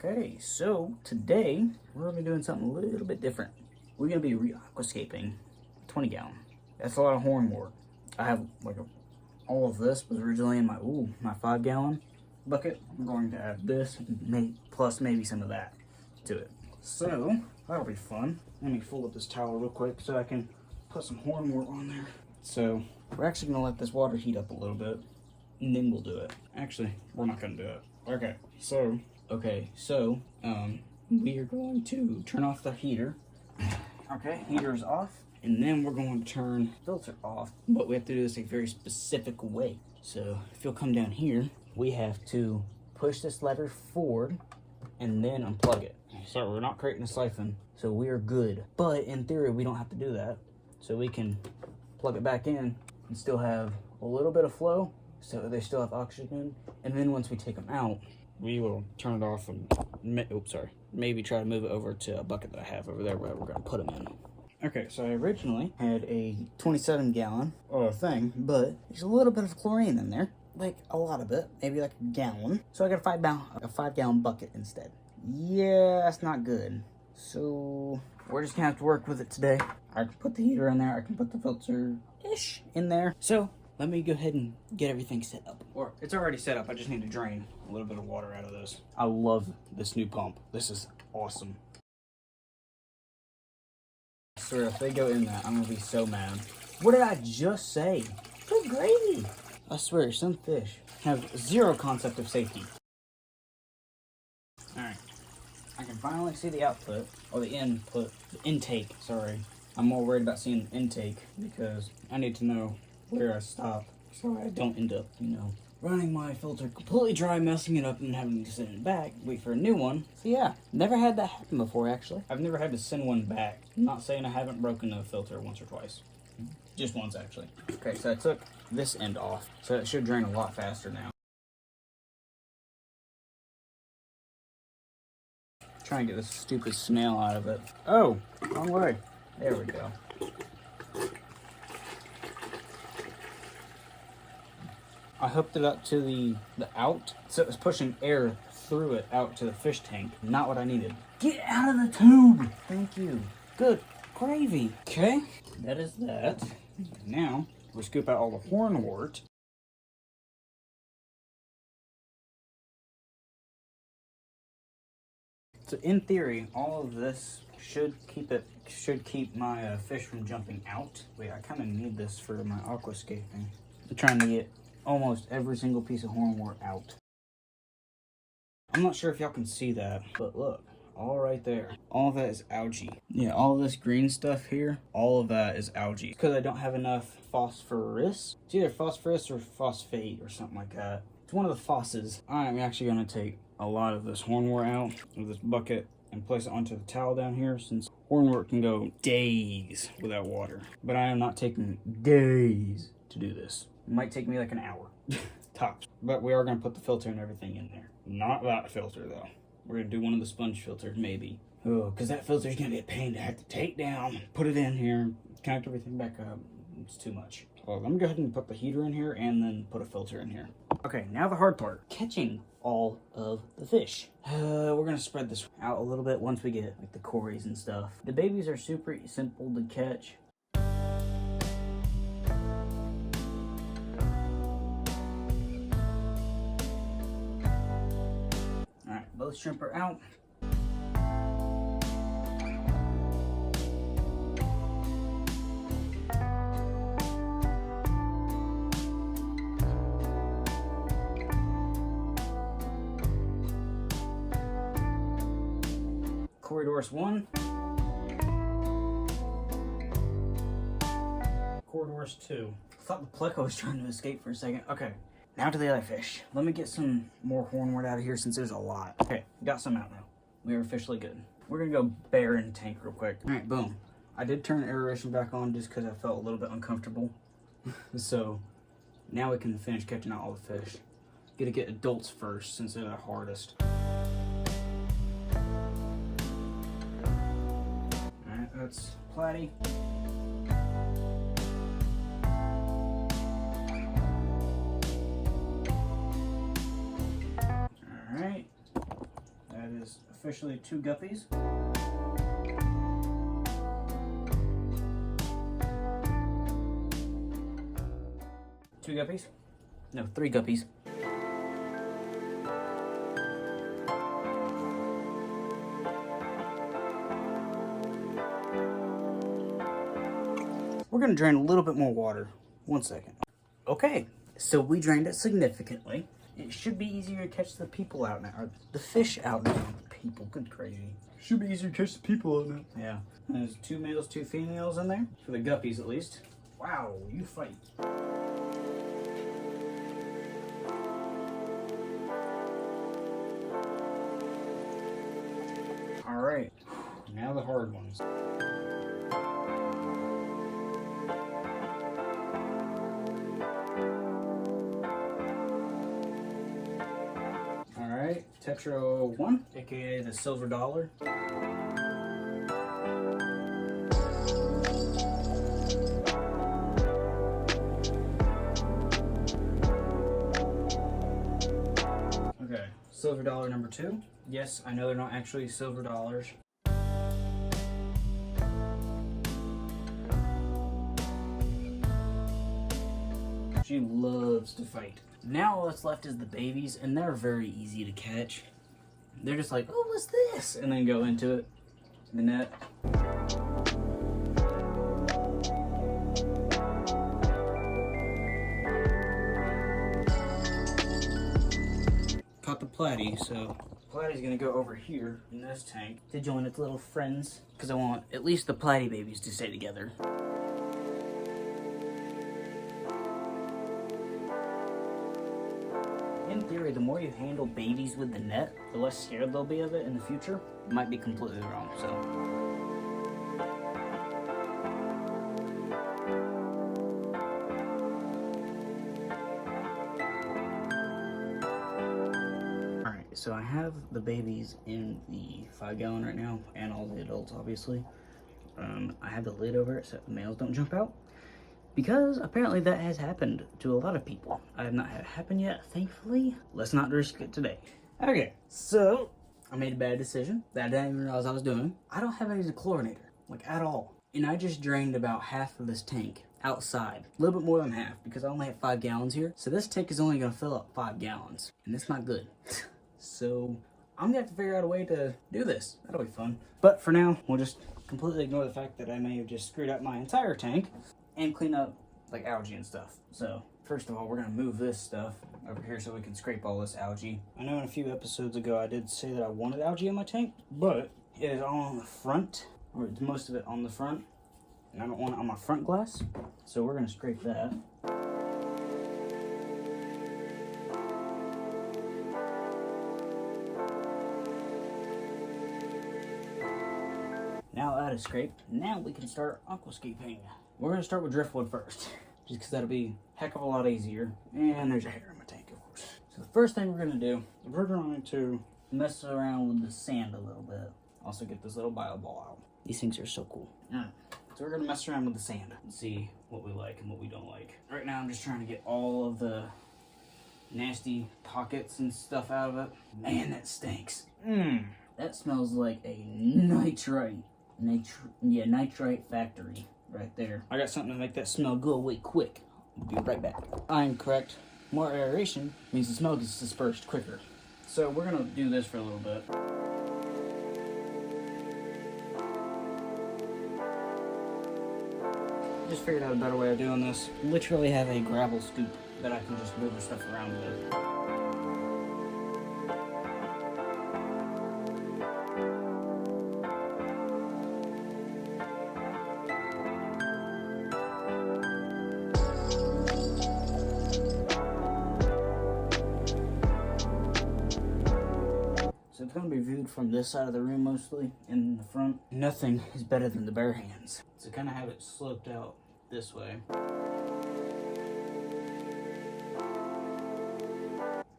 Okay, so today we're gonna be doing something a little bit different. We're gonna be re-aquascaping 20 gallon. That's a lot of hornwort. I have like all of this was originally in my 5 gallon bucket. I'm going to add this plus maybe some of that to it. So that'll be fun. Let me fold up this towel real quick so I can put some hornwort on there. So we're actually gonna let this water heat up a little bit and then we'll do it. Actually, we're not gonna do it. Okay, so we are going to turn off the heater. Okay, heater is off. And then we're going to turn the filter off. But we have to do this a very specific way. So if you'll come down here, we have to push this lever forward and then unplug it. So we're not creating a siphon, so we are good. But in theory, we don't have to do that. So we can plug it back in and still have a little bit of flow, so they still have oxygen. And then once we take them out, we will turn it off and maybe try to move it over to a bucket that I have over there where we're gonna put them in. Okay, so I originally had a 27 gallon thing, but there's a little bit of chlorine in there, like a lot of it, maybe like a gallon. So I got a 5 gallon bucket instead. Yeah, that's not good. So we're just gonna have to work with it today. I can put the heater in there, I can put the filter-ish in there. So let me go ahead and get everything set up. Or it's already set up, I just need to drain a little bit of water out of this. I love this new pump. This is awesome. I swear, if they go in that, I'm gonna be so mad. What did I just say? Good gravy. I swear, some fish have zero concept of safety. Alright, I can finally see the output, or the intake, sorry. I'm more worried about seeing the intake because I need to know where I stop so I don't end up, running my filter completely dry, messing it up, and having to send it back, wait for a new one. So yeah, never had that happen before, actually. I've never had to send one back. I'm not saying I haven't broken a filter once or twice. Just once, actually. Okay, so I took this end off, so it should drain a lot faster now. Try and get this stupid snail out of it. Oh, wrong way. There we go. I hooked it up to the out, so it was pushing air through it out to the fish tank. Not what I needed. Get out of the tube! Thank you. Good gravy. Okay, that is that. Now, we'll scoop out all the hornwort. So in theory, all of this should keep my fish from jumping out. Wait, I kind of need this for my aquascaping. I'm trying to get almost every single piece of hornwort out. I'm not sure if y'all can see that, but look, all right there. All of that is algae. Yeah, all this green stuff here, all of that is algae. Because I don't have enough phosphorus. It's either phosphorus or phosphate or something like that. It's one of the phosses. I'm actually going to take a lot of this hornwort out of this bucket and place it onto the towel down here, since hornwort can go days without water. But I am not taking days to do this. It might take me like an hour, tops. But we are going to put the filter and everything in there. Not that filter, though. We're going to do one of the sponge filters, maybe. Oh, because that filter is going to be a pain to have to take down, put it in here, connect everything back up. It's too much. Well, let me go ahead and put the heater in here and then put a filter in here. Okay, now the hard part. Catching all of the fish. We're going to spread this out a little bit once we get like the cories and stuff. The babies are super simple to catch. Alright, both shrimp are out. Corridors 1. Corridors 2. I thought the pleco was trying to escape for a second. Okay, now to the other fish. Let me get some more hornwort out of here since there's a lot. Okay, got some out now. We are officially good. We're gonna go bare in tank real quick. All right, boom. I did turn aeration back on just because I felt a little bit uncomfortable. So now we can finish catching out all the fish. Gotta get adults first since they're the hardest. That's platy. Alright. That is officially 2 guppies. Two guppies? No, 3 guppies. We're gonna drain a little bit more water. 1 second. Okay, so we drained it significantly. It should be easier to catch the people out now, or the fish out now. People, good crazy. Should be easier to catch the people out now. Yeah, and there's 2 males, 2 females in there, for the guppies at least. Wow, you fight. All right, now the hard ones. All right, Tetra 1, aka the silver dollar. Okay, silver dollar number 2. Yes, I know they're not actually silver dollars. She loves to fight. Now all that's left is the babies, and they're very easy to catch. They're just like, oh, what's this? And then go into it, the net. Caught the platy, so platy's gonna go over here in this tank to join its little friends, because I want at least the platy babies to stay together. In theory, the more you handle babies with the net, the less scared they'll be of it in the future. Might be completely wrong, so. Alright, so I have the babies in the 5-gallon right now, and all the adults, obviously. I have the lid over it so the males don't jump out. Because apparently that has happened to a lot of people. I have not had it happen yet, thankfully. Let's not risk it today. Okay, so I made a bad decision that I didn't even realize I was doing. I don't have any chlorinator, like at all. And I just drained about half of this tank outside. A little bit more than half because I only have 5 gallons here. So this tank is only gonna fill up 5 gallons. And that's not good. So I'm gonna have to figure out a way to do this. That'll be fun. But for now, we'll just completely ignore the fact that I may have just screwed up my entire tank and clean up like algae and stuff. So first of all, we're gonna move this stuff over here so we can scrape all this algae. I know in a few episodes ago I did say that I wanted algae in my tank, but it is all on the front, or most of it on the front, and I don't want it on my front glass. So we're gonna scrape that. Now that is scraped, now we can start aquascaping. We're gonna start with driftwood first, just because that'll be a heck of a lot easier. And there's a hair in my tank, of course. So the first thing we're gonna do, we're going to mess around with the sand a little bit. Also get this little bio ball out. These things are so cool. Alright, so we're gonna mess around with the sand and see what we like and what we don't like. Right now I'm just trying to get all of the nasty pockets and stuff out of it. Man, that stinks. That smells like a nitrite factory right there. I got something to make that smell go away quick. I'll be right back. I'm correct. More aeration means the smell gets dispersed quicker. So we're gonna do this for a little bit. Just figured out a better way of doing this. Literally have a gravel scoop that I can just move the stuff around with. So it's going to be viewed from this side of the room mostly, in the front. Nothing is better than the bare hands. So kind of have it sloped out this way.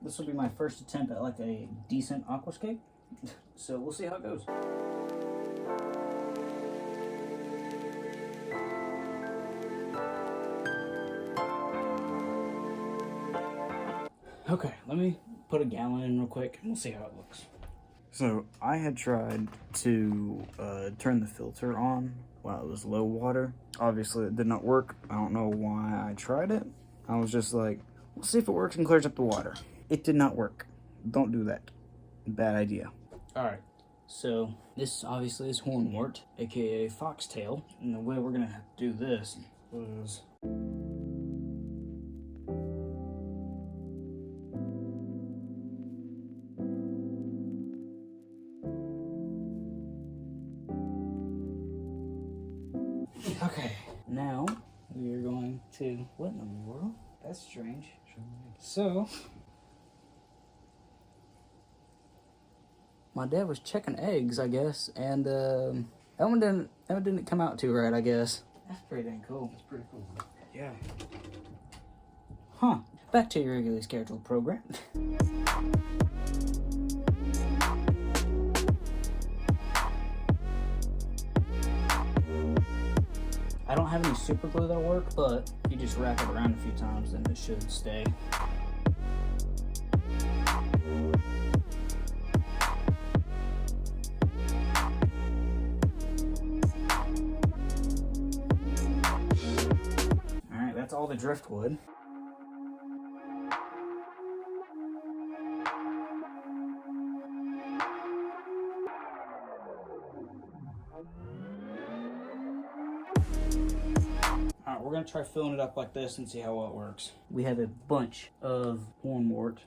This will be my first attempt at like a decent aquascape. So we'll see how it goes. Okay, let me put a gallon in real quick and we'll see how it looks. So I had tried to turn the filter on while it was low water. Obviously it did not work. I don't know why I tried it. I was just like, we'll see if it works and clears up the water. It did not work. Don't do that. Bad idea. All right, so this obviously is hornwort, aka foxtail. And the way we're gonna have to do this is okay, now we are going to, what in the world? That's strange. So, my dad was checking eggs, I guess, and that one didn't come out too right, I guess. That's pretty dang cool. That's pretty cool. Yeah. Huh. Back to your regularly scheduled program. I don't have any super glue that'll work, but if you just wrap it around a few times, then it should stay. Alright, that's all the driftwood. Alright, we're going to try filling it up like this and see how well it works. We have a bunch of hornwort.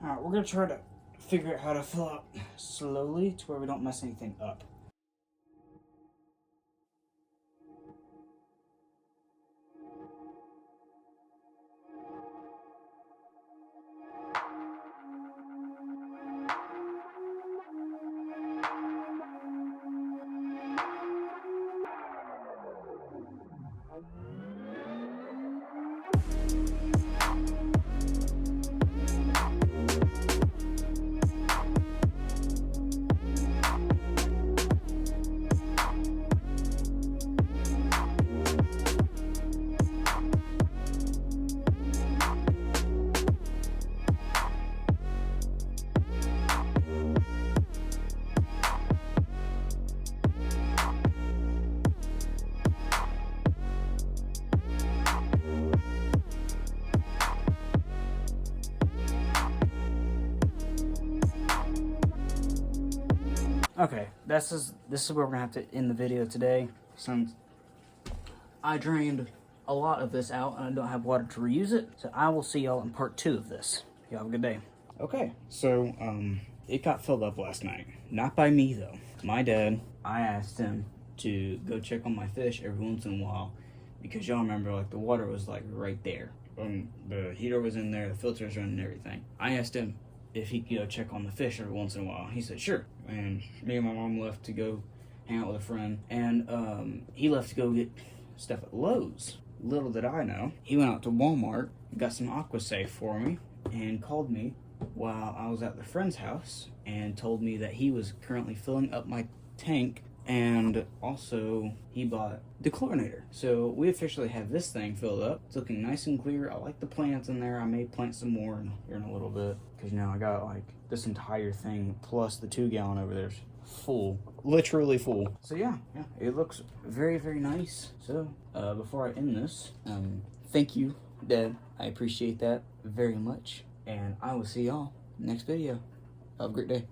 Alright, we're going to try to figure out how to fill up slowly to where we don't mess anything up. Okay, this is where we're gonna have to end the video today, since I drained a lot of this out and I don't have water to reuse it. So I will see y'all in part 2 of this. Y'all have a good day. Okay, so it got filled up last night. Not by me though. My dad, I asked him to go check on my fish every once in a while, because y'all remember, like, the water was like right there. The heater was in there, the filters running and everything. I asked him if he could go check on the fish every once in a while. He said sure. And me and my mom left to go hang out with a friend, and he left to go get stuff at Lowe's. Little did I know, he went out to Walmart, got some AquaSafe for me, and called me while I was at the friend's house and told me that he was currently filling up my tank, and also he bought the chlorinator. So we officially have this thing filled up. It's looking nice and clear. I like the plants in there. I may plant some more here in a little bit, because now I got like this entire thing plus the 2-gallon over there's full, literally full. So yeah, it looks very, very nice. So before I end this, thank you, Dad. I appreciate that very much, and I will see y'all next video. Have a great day.